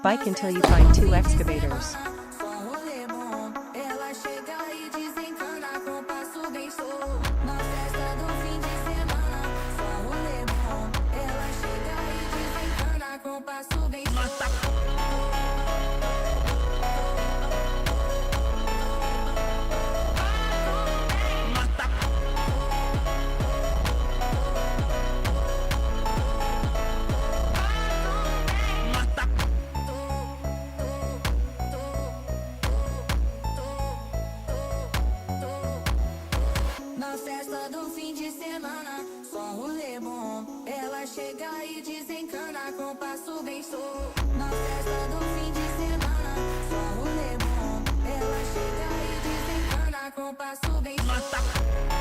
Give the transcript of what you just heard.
Bike until you find two excavators. Só rolê bom, ela chega e desencana com passo bem solto. Na festa do fim de semana, só rolê bom, ela chega e desencana com passo bem solto. Na festa do fim de semana, só rolê bom, ela chega e desencana com passo bem solto. Na festa do fim de semana, só rolê bom, ela chega e desencana com passo bem solto.